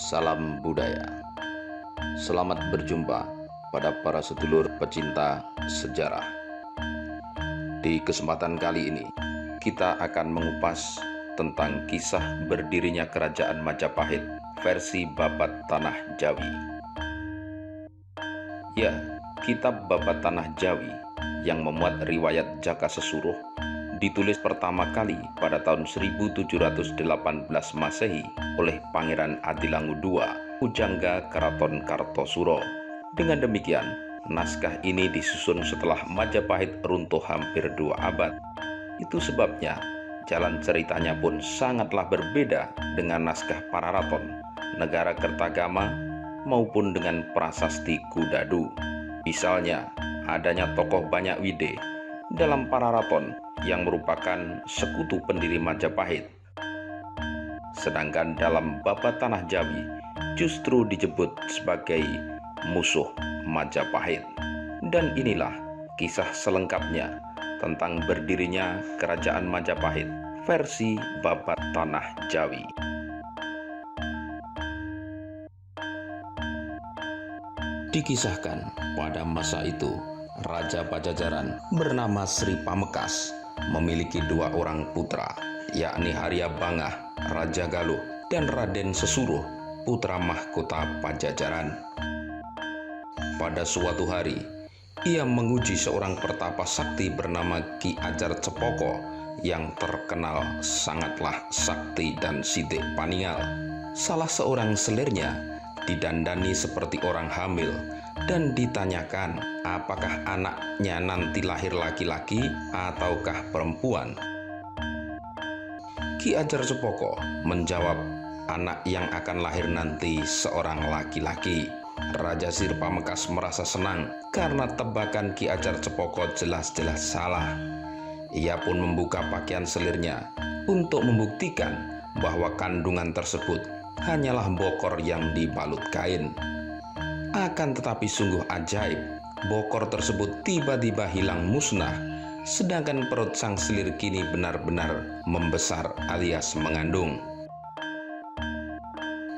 Salam budaya. Selamat berjumpa pada para sedulur pecinta sejarah. Di kesempatan kali ini, kita akan mengupas tentang kisah berdirinya Kerajaan Majapahit versi Babat Tanah Jawi. Ya, kitab Babat Tanah Jawi yang memuat riwayat Jaka Sesuruh ditulis pertama kali pada tahun 1718 Masehi oleh Pangeran Adilangu II, pujangga Keraton Kartosuro. Dengan demikian, naskah ini disusun setelah Majapahit runtuh hampir 2 abad. Itu sebabnya jalan ceritanya pun sangatlah berbeda dengan naskah Pararaton, Negara Kertagama, maupun dengan prasasti Kudadu. Misalnya, adanya tokoh Banyak Wide dalam Pararaton yang merupakan sekutu pendiri Majapahit. Sedangkan dalam Babat Tanah Jawi justru disebut sebagai musuh Majapahit. Dan inilah kisah selengkapnya tentang berdirinya Kerajaan Majapahit versi Babat Tanah Jawi. Dikisahkan pada masa itu, Raja Pajajaran bernama Sri Pamekas memiliki 2 orang putra, yakni Harya Bangah, Raja Galuh, dan Raden Sesuruh, putra mahkota Pajajaran. Pada suatu hari, ia menguji seorang pertapa sakti bernama Ki Ajar Cepoko yang terkenal sangatlah sakti dan sidik paningal. Salah seorang selirnya didandani seperti orang hamil dan ditanyakan apakah anaknya nanti lahir laki-laki ataukah perempuan. Ki Ajar Cepoko menjawab, anak yang akan lahir nanti seorang laki-laki. Raja Sri Pamekas merasa senang karena tebakan Ki Ajar Cepoko jelas-jelas salah. Ia pun membuka pakaian selirnya untuk membuktikan bahwa kandungan tersebut hanyalah bokor yang dibalut kain. Akan tetapi sungguh ajaib, bokor tersebut tiba-tiba hilang musnah, sedangkan perut sang selir kini benar-benar membesar alias mengandung.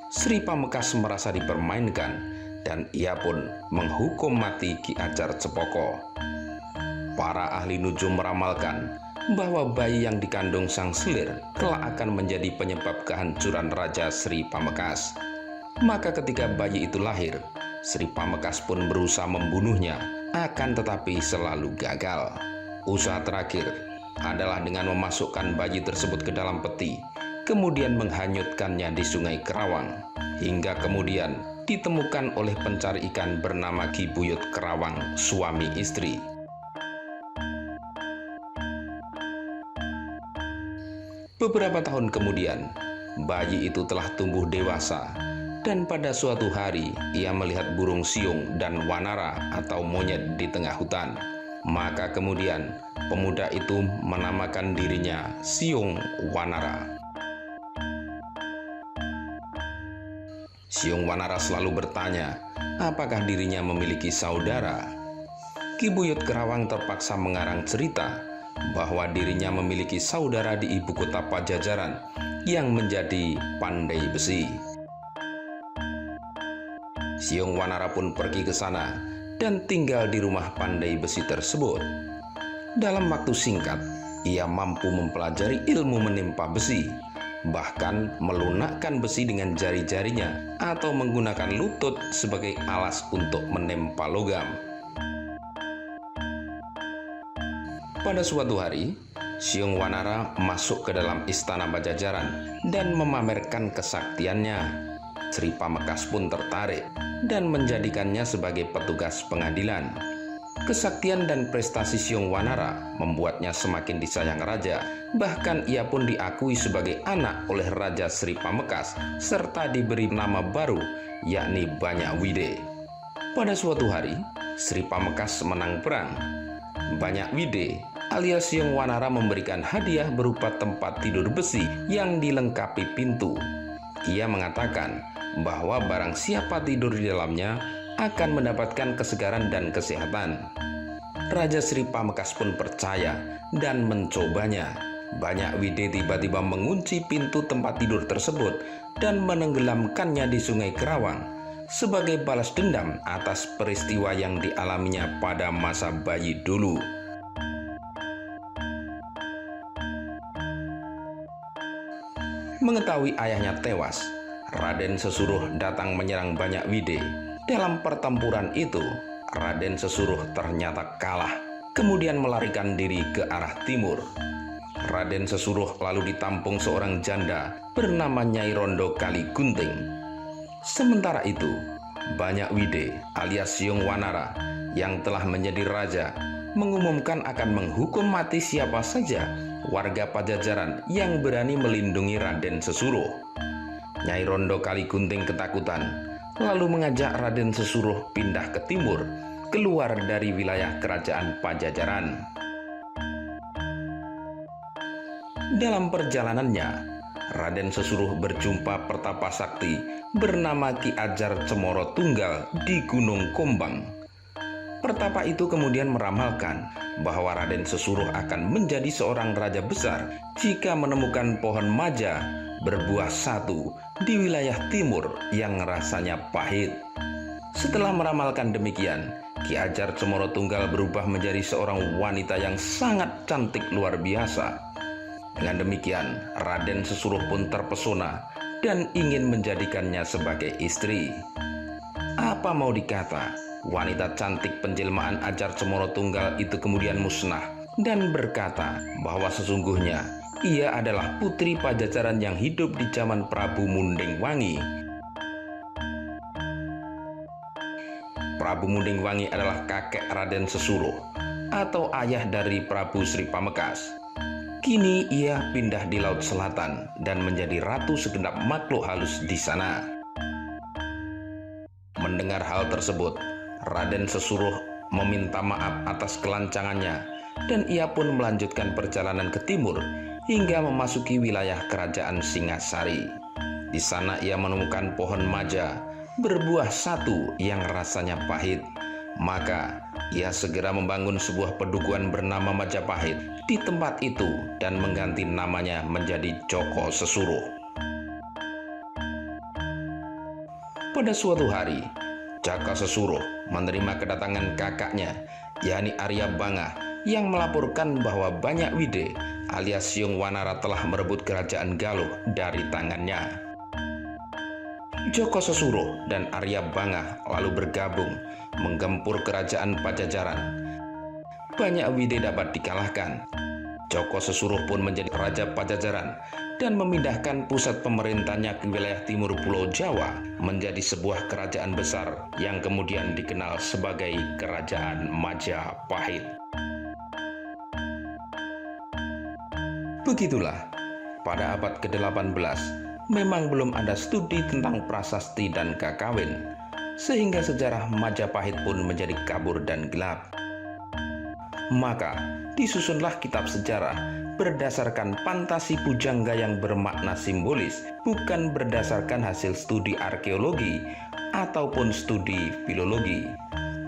Sri Pamekas merasa dipermainkan dan ia pun menghukum mati Ki Ajar Cepoko. Para ahli nujum meramalkan bahwa bayi yang dikandung sang selir kelak akan menjadi penyebab kehancuran Raja Sri Pamekas. Maka ketika bayi itu lahir, Sri Pamekas pun berusaha membunuhnya, akan tetapi selalu gagal. Usaha terakhir adalah dengan memasukkan bayi tersebut ke dalam peti, kemudian menghanyutkannya di Sungai Kerawang, hingga kemudian ditemukan oleh pencari ikan bernama Ki Buyut Kerawang, suami istri. Beberapa tahun kemudian, bayi itu telah tumbuh dewasa, dan pada suatu hari ia melihat burung siung dan wanara atau monyet di tengah hutan. Maka kemudian pemuda itu menamakan dirinya Siung Wanara. Siung Wanara selalu bertanya apakah dirinya memiliki saudara. Ki Buyut Kerawang terpaksa mengarang cerita bahwa dirinya memiliki saudara di ibu kota Pajajaran yang menjadi pandai besi. Siung Wanara pun pergi ke sana dan tinggal di rumah pandai besi tersebut. Dalam waktu singkat, ia mampu mempelajari ilmu menimpa besi, bahkan melunakkan besi dengan jari-jarinya atau menggunakan lutut sebagai alas untuk menempa logam. Pada suatu hari, Siung Wanara masuk ke dalam istana Pajajaran dan memamerkan kesaktiannya. Sri Pamekas pun tertarik dan menjadikannya sebagai petugas pengadilan. Kesaktian dan prestasi Siung Wanara membuatnya semakin disayang raja, bahkan ia pun diakui sebagai anak oleh Raja Sri Pamekas serta diberi nama baru, yakni Banyak Wide. Pada suatu hari, Sri Pamekas menang perang. Banyak Wide alias Siung Wanara memberikan hadiah berupa tempat tidur besi yang dilengkapi pintu. Ia mengatakan bahwa barang siapa tidur di dalamnya akan mendapatkan kesegaran dan kesehatan. Raja Sri Pamekas pun percaya dan mencobanya. Banyak Wide tiba-tiba mengunci pintu tempat tidur tersebut dan menenggelamkannya di Sungai Kerawang sebagai balas dendam atas peristiwa yang dialaminya pada masa bayi dulu. Mengetahui ayahnya tewas, Raden Sesuruh datang menyerang Banyak Wide. Dalam pertempuran itu, Raden Sesuruh ternyata kalah, kemudian melarikan diri ke arah timur. Raden Sesuruh lalu ditampung seorang janda bernama Nyai Rondo Kaligunting. Sementara itu, Banyak Wide alias Siung Wanara yang telah menjadi raja mengumumkan akan menghukum mati siapa saja warga Pajajaran yang berani melindungi Raden Sesuruh. Nyai Rondo Kaligunting ketakutan, lalu mengajak Raden Sesuruh pindah ke timur, keluar dari wilayah kerajaan Pajajaran. Dalam perjalanannya, Raden Sesuruh berjumpa pertapa sakti bernama Ki Ajar Cemoro Tunggal di Gunung Kombang. Pertapa itu kemudian meramalkan bahwa Raden Sesuruh akan menjadi seorang raja besar jika menemukan pohon maja berbuah satu di wilayah timur yang rasanya pahit. Setelah meramalkan demikian, Ki Ajar Cemoro Tunggal berubah menjadi seorang wanita yang sangat cantik luar biasa. Dengan demikian, Raden Sesuruh pun terpesona dan ingin menjadikannya sebagai istri. Apa mau dikata, wanita cantik penjelmaan Ajar Cemoro Tunggal itu kemudian musnah dan berkata bahwa sesungguhnya ia adalah putri Pajajaran yang hidup di zaman Prabu Munding Wangi. Prabu Munding Wangi adalah kakek Raden Sesuruh atau ayah dari Prabu Sri Pamekas. Kini ia pindah di Laut Selatan dan menjadi ratu segenap makhluk halus di sana. Mendengar hal tersebut, Raden Sesuruh meminta maaf atas kelancangannya dan ia pun melanjutkan perjalanan ke timur hingga memasuki wilayah kerajaan Singasari. Di sana ia menemukan pohon maja berbuah satu yang rasanya pahit. Maka ia segera membangun sebuah pedukuhan bernama Majapahit di tempat itu dan mengganti namanya menjadi Joko Sesuruh. Pada suatu hari, Jaka Sesuruh menerima kedatangan kakaknya, yakni Arya Bangah, yang melaporkan bahwa Banyak Wide alias Siung Wanara telah merebut kerajaan Galuh dari tangannya. Joko Sesuruh dan Arya Bangah lalu bergabung menggempur kerajaan Pajajaran. Banyak Wide dapat dikalahkan. Joko Sesuruh pun menjadi raja Pajajaran dan memindahkan pusat pemerintahnya ke wilayah timur Pulau Jawa menjadi sebuah kerajaan besar yang kemudian dikenal sebagai Kerajaan Majapahit. Begitulah, pada abad ke-18 memang belum ada studi tentang prasasti dan kakawin, sehingga sejarah Majapahit pun menjadi kabur dan gelap. Maka disusunlah kitab sejarah berdasarkan fantasi pujangga yang bermakna simbolis, bukan berdasarkan hasil studi arkeologi ataupun studi filologi.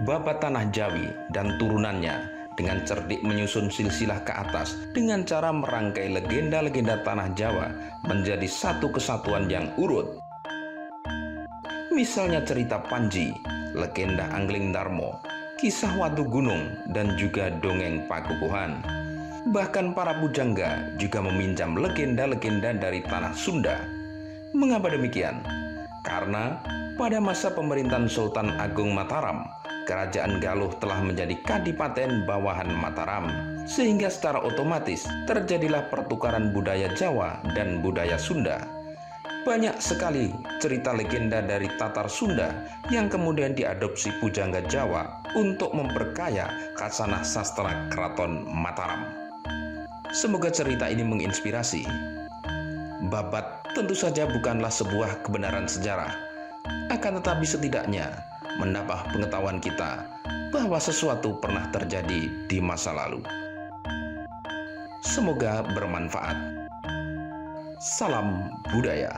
Babat Tanah Jawi dan turunannya dengan cerdik menyusun silsilah ke atas dengan cara merangkai legenda-legenda tanah Jawa menjadi satu kesatuan yang urut. Misalnya cerita Panji, legenda Angling Darmo, kisah Watu Gunung, dan juga dongeng Pakukuhan. Bahkan para pujangga juga meminjam legenda-legenda dari tanah Sunda. Mengapa demikian? Karena pada masa pemerintahan Sultan Agung Mataram, Kerajaan Galuh telah menjadi kadipaten bawahan Mataram, sehingga secara otomatis terjadilah pertukaran budaya Jawa dan budaya Sunda. Banyak sekali cerita legenda dari Tatar Sunda yang kemudian diadopsi pujangga Jawa untuk memperkaya khasanah sastra Keraton Mataram. Semoga cerita ini menginspirasi. Babat tentu saja bukanlah sebuah kebenaran sejarah, akan tetapi setidaknya menambah pengetahuan kita bahwa sesuatu pernah terjadi di masa lalu. Semoga bermanfaat. Salam budaya.